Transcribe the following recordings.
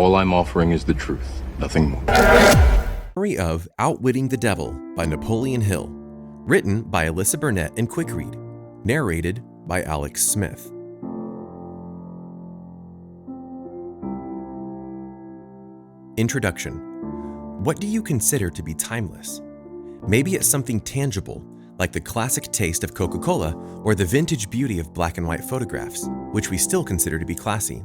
All I'm offering is the truth, nothing more. Summary of Outwitting the Devil by Napoleon Hill, written by Alyssa Burnett and Quick Read, narrated by Alex Smith. Introduction. What do you consider to be timeless? Maybe it's something tangible, like the classic taste of Coca-Cola or the vintage beauty of black and white photographs, which we still consider to be classy.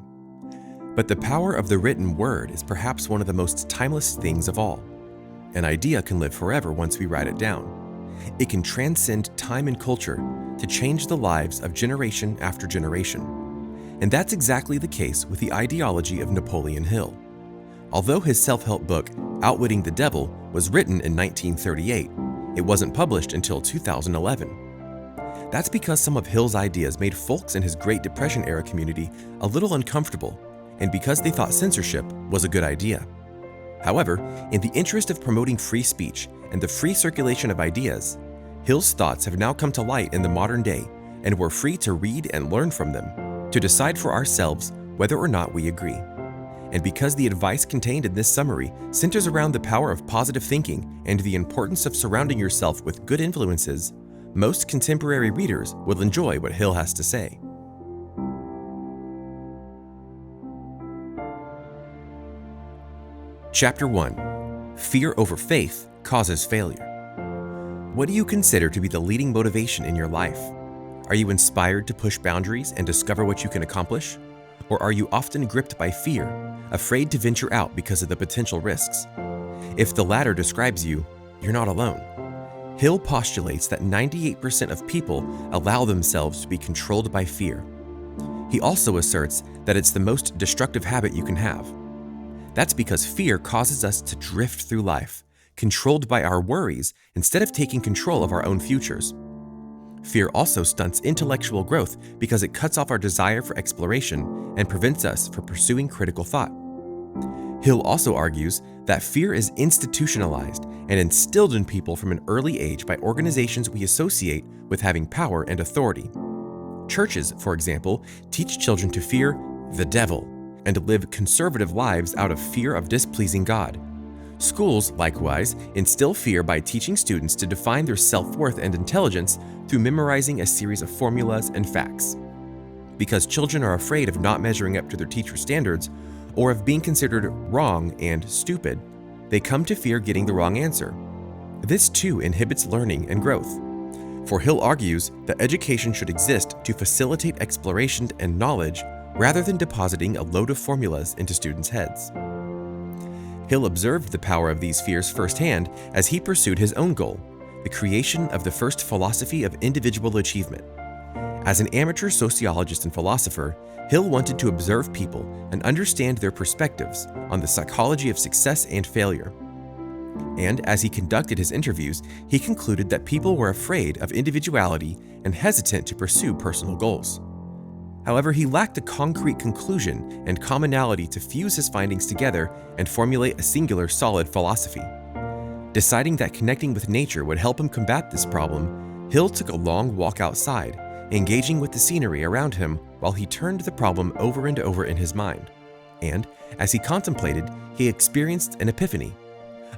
But the power of the written word is perhaps one of the most timeless things of all. An idea can live forever once we write it down. It can transcend time and culture to change the lives of generation after generation. And that's exactly the case with the ideology of Napoleon Hill. Although his self-help book, Outwitting the Devil, was written in 1938, it wasn't published until 2011. That's because some of Hill's ideas made folks in his Great Depression-era community a little uncomfortable, and because they thought censorship was a good idea. However, in the interest of promoting free speech and the free circulation of ideas, Hill's thoughts have now come to light in the modern day, and we're free to read and learn from them, to decide for ourselves whether or not we agree. And because the advice contained in this summary centers around the power of positive thinking and the importance of surrounding yourself with good influences, most contemporary readers will enjoy what Hill has to say. Chapter 1. Fear over faith causes failure. What do you consider to be the leading motivation in your life? Are you inspired to push boundaries and discover what you can accomplish? Or are you often gripped by fear, afraid to venture out because of the potential risks? If the latter describes you, you're not alone. Hill postulates that 98% of people allow themselves to be controlled by fear. He also asserts that it's the most destructive habit you can have. That's because fear causes us to drift through life, controlled by our worries instead of taking control of our own futures. Fear also stunts intellectual growth because it cuts off our desire for exploration and prevents us from pursuing critical thought. Hill also argues that fear is institutionalized and instilled in people from an early age by organizations we associate with having power and authority. Churches, for example, teach children to fear the devil and live conservative lives out of fear of displeasing God. Schools, likewise, instill fear by teaching students to define their self-worth and intelligence through memorizing a series of formulas and facts. Because children are afraid of not measuring up to their teacher's standards or of being considered wrong and stupid, they come to fear getting the wrong answer. This too inhibits learning and growth. For Hill argues that education should exist to facilitate exploration and knowledge rather than depositing a load of formulas into students' heads. Hill observed the power of these fears firsthand as he pursued his own goal, the creation of the first philosophy of individual achievement. As an amateur sociologist and philosopher, Hill wanted to observe people and understand their perspectives on the psychology of success and failure. And as he conducted his interviews, he concluded that people were afraid of individuality and hesitant to pursue personal goals. However, he lacked a concrete conclusion and commonality to fuse his findings together and formulate a singular, solid philosophy. Deciding that connecting with nature would help him combat this problem, Hill took a long walk outside, engaging with the scenery around him while he turned the problem over and over in his mind. And, as he contemplated, he experienced an epiphany,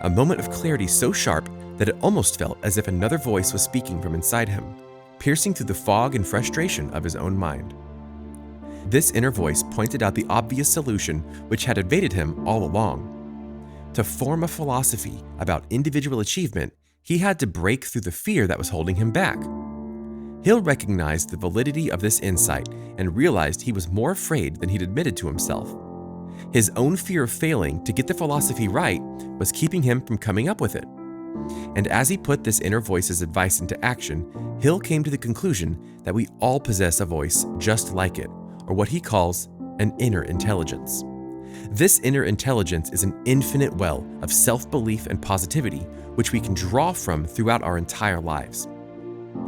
a moment of clarity so sharp that it almost felt as if another voice was speaking from inside him, piercing through the fog and frustration of his own mind. This inner voice pointed out the obvious solution which had evaded him all along. To form a philosophy about individual achievement, he had to break through the fear that was holding him back. Hill recognized the validity of this insight and realized he was more afraid than he'd admitted to himself. His own fear of failing to get the philosophy right was keeping him from coming up with it. And as he put this inner voice's advice into action, Hill came to the conclusion that we all possess a voice just like it, or what he calls an inner intelligence. This inner intelligence is an infinite well of self-belief and positivity which we can draw from throughout our entire lives.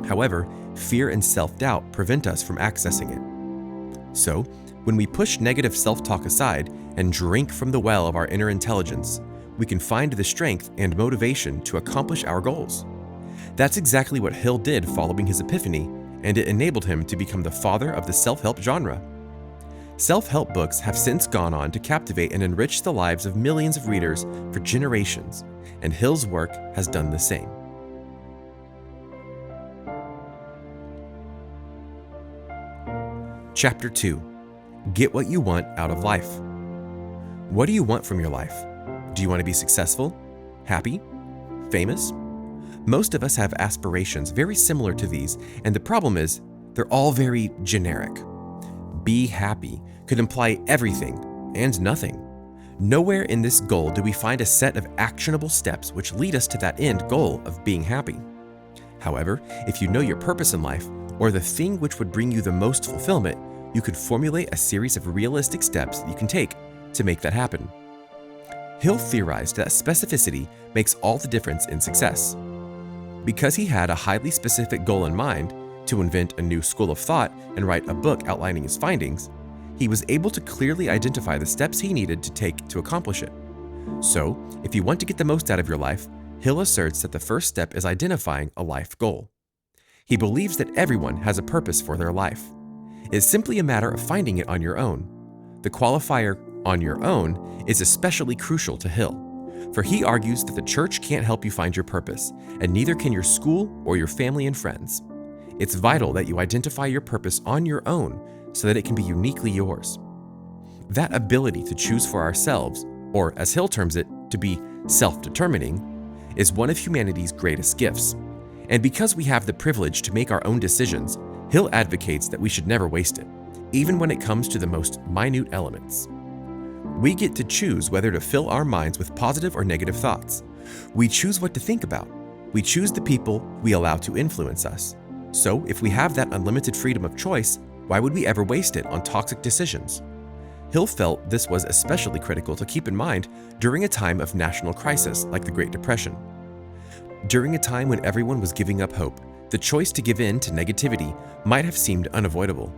However, fear and self-doubt prevent us from accessing it. So, when we push negative self-talk aside and drink from the well of our inner intelligence, we can find the strength and motivation to accomplish our goals. That's exactly what Hill did following his epiphany, and it enabled him to become the father of the self-help genre. Self-help books have since gone on to captivate and enrich the lives of millions of readers for generations, and Hill's work has done the same. Chapter 2. Get what you want out of life. What do you want from your life? Do you want to be successful? Happy? Famous? Most of us have aspirations very similar to these, and the problem is, they're all very generic. Be happy could imply everything and nothing. Nowhere in this goal do we find a set of actionable steps which lead us to that end goal of being happy. However, if you know your purpose in life, or the thing which would bring you the most fulfillment, you could formulate a series of realistic steps that you can take to make that happen. Hill theorized that specificity makes all the difference in success. Because he had a highly specific goal in mind, to invent a new school of thought and write a book outlining his findings, he was able to clearly identify the steps he needed to take to accomplish it. So, if you want to get the most out of your life, Hill asserts that the first step is identifying a life goal. He believes that everyone has a purpose for their life. It's simply a matter of finding it on your own. The qualifier "on your own" is especially crucial to Hill, for he argues that the church can't help you find your purpose, and neither can your school or your family and friends. It's vital that you identify your purpose on your own so that it can be uniquely yours. That ability to choose for ourselves, or as Hill terms it, to be self-determining, is one of humanity's greatest gifts. And because we have the privilege to make our own decisions, Hill advocates that we should never waste it, even when it comes to the most minute elements. We get to choose whether to fill our minds with positive or negative thoughts. We choose what to think about. We choose the people we allow to influence us. So, if we have that unlimited freedom of choice, why would we ever waste it on toxic decisions? Hill felt this was especially critical to keep in mind during a time of national crisis like the Great Depression. During a time when everyone was giving up hope, the choice to give in to negativity might have seemed unavoidable.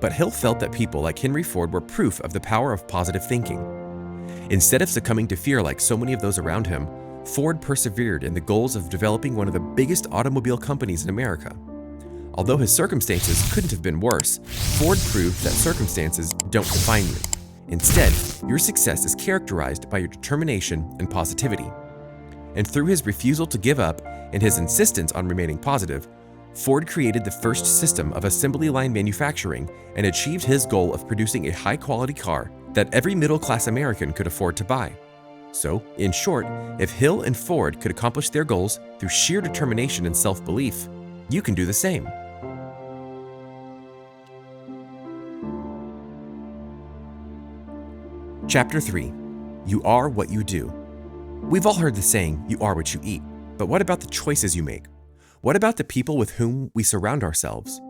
But Hill felt that people like Henry Ford were proof of the power of positive thinking. Instead of succumbing to fear like so many of those around him, Ford persevered in the goals of developing one of the biggest automobile companies in America. Although his circumstances couldn't have been worse, Ford proved that circumstances don't define you. Instead, your success is characterized by your determination and positivity. And through his refusal to give up and his insistence on remaining positive, Ford created the first system of assembly line manufacturing and achieved his goal of producing a high-quality car that every middle-class American could afford to buy. So, in short, if Hill and Ford could accomplish their goals through sheer determination and self-belief, you can do the same. Chapter 3. You are what you do. We've all heard the saying, "You are what you eat," but what about the choices you make? What about the people with whom we surround ourselves?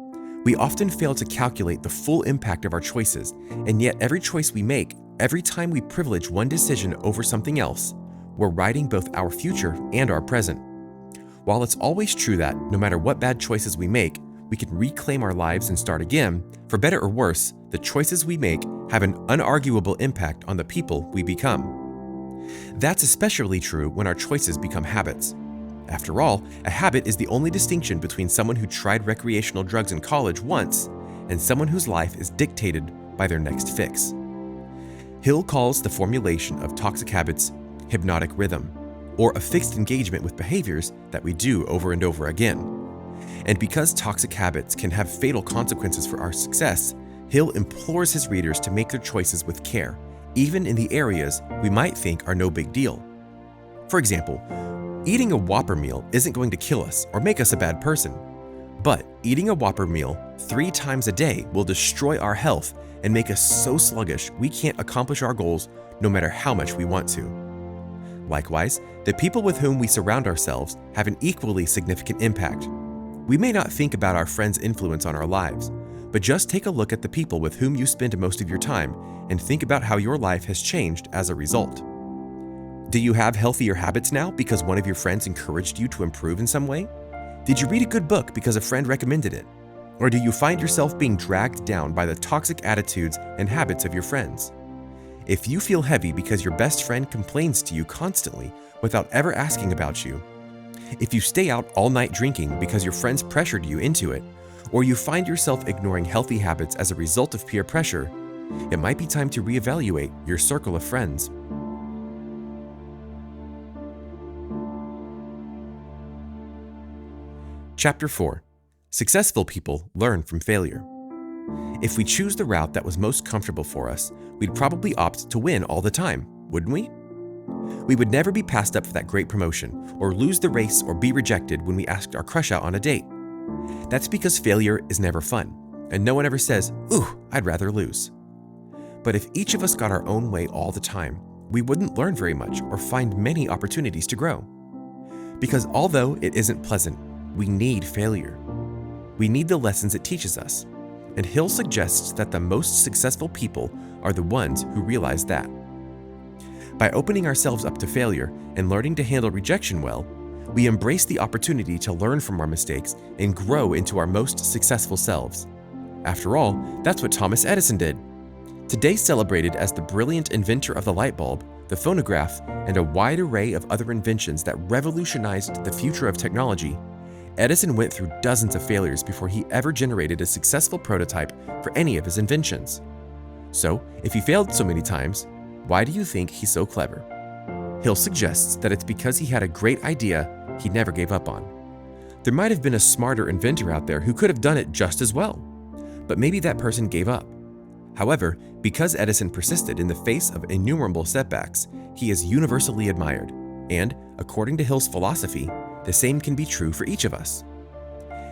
We often fail to calculate the full impact of our choices, and yet every choice we make, every time we privilege one decision over something else, we're writing both our future and our present. While it's always true that, no matter what bad choices we make, we can reclaim our lives and start again, for better or worse, the choices we make have an unarguable impact on the people we become. That's especially true when our choices become habits. After all, a habit is the only distinction between someone who tried recreational drugs in college once and someone whose life is dictated by their next fix. Hill calls the formulation of toxic habits hypnotic rhythm, or a fixed engagement with behaviors that we do over and over again. And because toxic habits can have fatal consequences for our success, Hill implores his readers to make their choices with care, even in the areas we might think are no big deal. For example, eating a Whopper meal isn't going to kill us or make us a bad person. But eating a Whopper meal 3 times a day will destroy our health and make us so sluggish we can't accomplish our goals no matter how much we want to. Likewise, the people with whom we surround ourselves have an equally significant impact. We may not think about our friends' influence on our lives, but just take a look at the people with whom you spend most of your time and think about how your life has changed as a result. Do you have healthier habits now because one of your friends encouraged you to improve in some way? Did you read a good book because a friend recommended it? Or do you find yourself being dragged down by the toxic attitudes and habits of your friends? If you feel heavy because your best friend complains to you constantly without ever asking about you, if you stay out all night drinking because your friends pressured you into it, or you find yourself ignoring healthy habits as a result of peer pressure, it might be time to reevaluate your circle of friends. Chapter 4. Successful people learn from failure. If we choose the route that was most comfortable for us, we'd probably opt to win all the time, wouldn't we? We would never be passed up for that great promotion, or lose the race or be rejected when we asked our crush out on a date. That's because failure is never fun, and no one ever says, "Ooh, I'd rather lose." But if each of us got our own way all the time, we wouldn't learn very much or find many opportunities to grow. Because although it isn't pleasant, we need failure. We need the lessons it teaches us, and Hill suggests that the most successful people are the ones who realize that. By opening ourselves up to failure and learning to handle rejection well, we embrace the opportunity to learn from our mistakes and grow into our most successful selves. After all, that's what Thomas Edison did. Today celebrated as the brilliant inventor of the light bulb, the phonograph, and a wide array of other inventions that revolutionized the future of technology, Edison went through dozens of failures before he ever generated a successful prototype for any of his inventions. So, if he failed so many times, why do you think he's so clever? Hill suggests that it's because he had a great idea he never gave up on. There might have been a smarter inventor out there who could have done it just as well, but maybe that person gave up. However, because Edison persisted in the face of innumerable setbacks, he is universally admired, and, according to Hill's philosophy, the same can be true for each of us.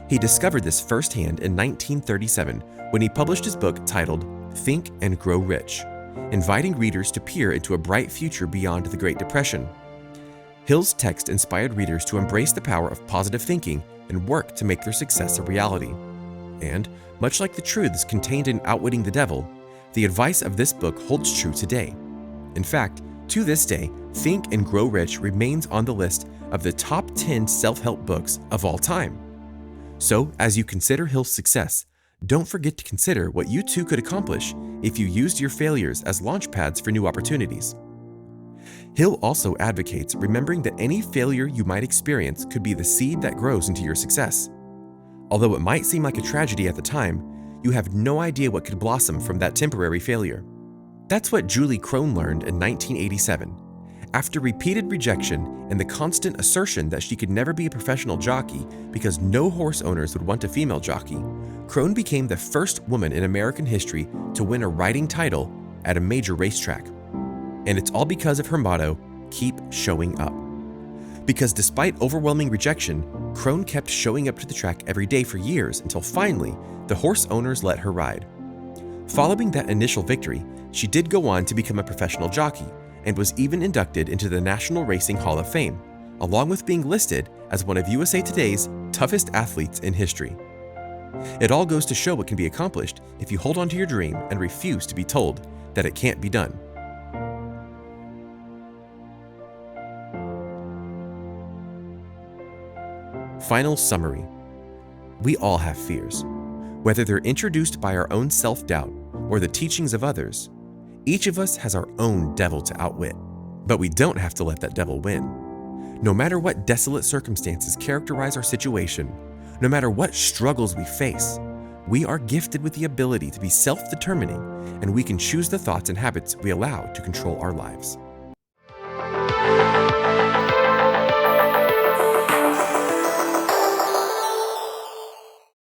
He discovered this firsthand in 1937 when he published his book titled Think and Grow Rich, inviting readers to peer into a bright future beyond the Great Depression. Hill's text inspired readers to embrace the power of positive thinking and work to make their success a reality. And, much like the truths contained in Outwitting the Devil, the advice of this book holds true today. In fact, to this day, Think and Grow Rich remains on the list of the top 10 self-help books of all time. So, as you consider Hill's success, don't forget to consider what you too could accomplish if you used your failures as launch pads for new opportunities. Hill also advocates remembering that any failure you might experience could be the seed that grows into your success. Although it might seem like a tragedy at the time, you have no idea what could blossom from that temporary failure. That's what Julie Crone learned in 1987. After repeated rejection and the constant assertion that she could never be a professional jockey because no horse owners would want a female jockey, Crone became the first woman in American history to win a riding title at a major racetrack. And it's all because of her motto, keep showing up. Because despite overwhelming rejection, Crone kept showing up to the track every day for years until finally, the horse owners let her ride. Following that initial victory, she did go on to become a professional jockey and was even inducted into the National Racing Hall of Fame, along with being listed as one of USA Today's toughest athletes in history. It all goes to show what can be accomplished if you hold on to your dream and refuse to be told that it can't be done. Final summary. We all have fears. Whether they're introduced by our own self-doubt or the teachings of others, each of us has our own devil to outwit, but we don't have to let that devil win. No matter what desolate circumstances characterize our situation, no matter what struggles we face, we are gifted with the ability to be self-determining, and we can choose the thoughts and habits we allow to control our lives.